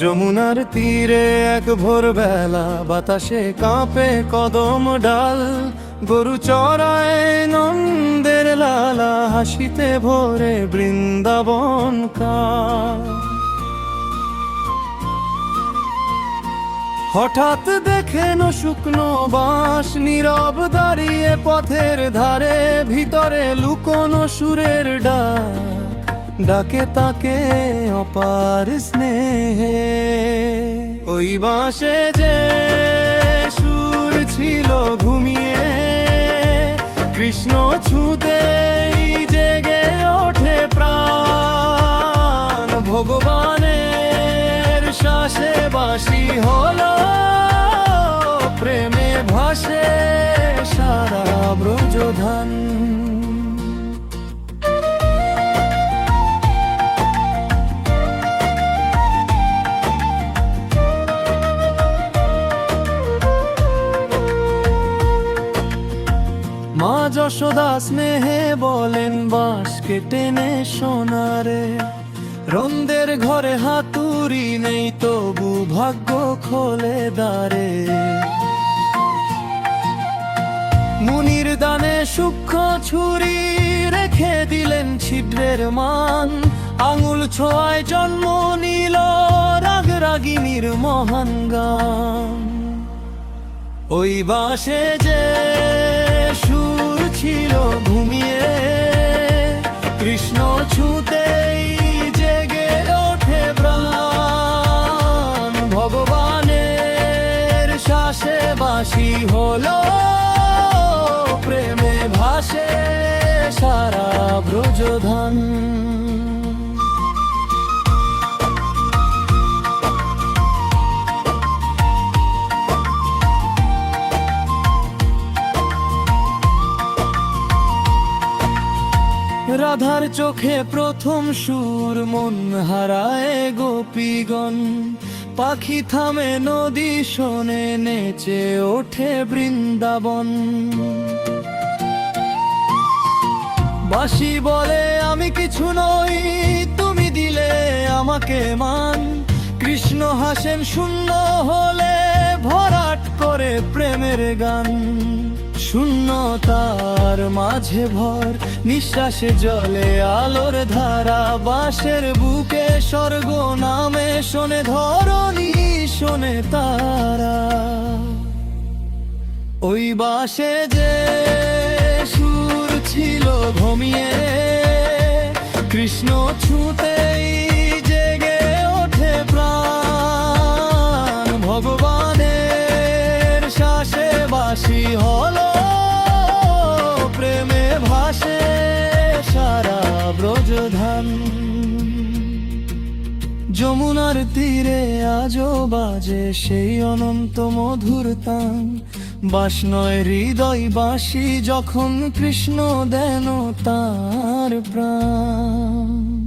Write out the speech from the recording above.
যমুনার তীরে এক ভোরবেলা, বাতাসে কাঁপে কদম ডাল। গরু চড়ায় নন্দের লালা, হাসিতে ভোরে বৃন্দাবন কাল। হঠাৎ দেখেন শুকনো বাঁশ, নীরব দাঁড়িয়ে পথের ধারে। ভিতরে লুকোনো সুরের ডাক, ডাকে তাকে অপার স্নেহে। ওই বাঁশে যে সুর ছিল ঘুমিয়ে, কৃষ্ণ ছুঁতেই জেগে ওঠে প্রাণ। ভগবানের শ্বাসে বাঁশি হলো, প্রেমে ভাসে সারা ব্রজধান। মা যশোদা স্নেহে বলেন, বাঁশকে টেনে সোনারে। রন্দের ঘরে হাতুড়ি নেই, তবু ভাগ্য খোলে দ্বারে। মুনির দানে সূক্ষ্ম ছুরি রেখে দিলেন ছিদ্রের মান। আঙুল ছোঁয়ায় জন্ম নিল রাগরাগিনীর মহান গান। ওই বাঁশে যে সুর ছিল ঘুমিয়ে, কৃষ্ণ ছুঁতেই জেগে ওঠে প্রাণ। ভগবানের শ্বাসে বাঁশি হলো, প্রেমে ভাসে সারা ব্রজধান। রাধার চোখে প্রথম সুর, মন হারায় গোপীগণ। পাখি থামে নদী শোনে, নেচে ওঠে বৃন্দাবন। বাঁশি বলে আমি কিছু নই, তুমি দিলে আমাকে মান। কৃষ্ণ হাসেন শূন্য হলে, ভরাট করে প্রেমের গান। শূন্যতার মাঝে ভর, নিঃশ্বাসে জলে আলোর ধারা। বাঁশের বুকে স্বর্গ নামে, শোনে ধরণী শোনে তারা। ওই বাঁশে যে সুর ছিল ঘুমিয়ে, কৃষ্ণ ছুঁতেই জেগে ওঠে প্রাণ। ভগবানের শ্বাসে বাঁশি হলো, প্রেমে ভাসে সারা ব্রজধান। যমুনার তীরে আজও বাজে সেই অনন্ত মধুর তান। বাঁশ নয় হৃদয় বাঁশি, যখন কৃষ্ণ দেন তার প্রাণ।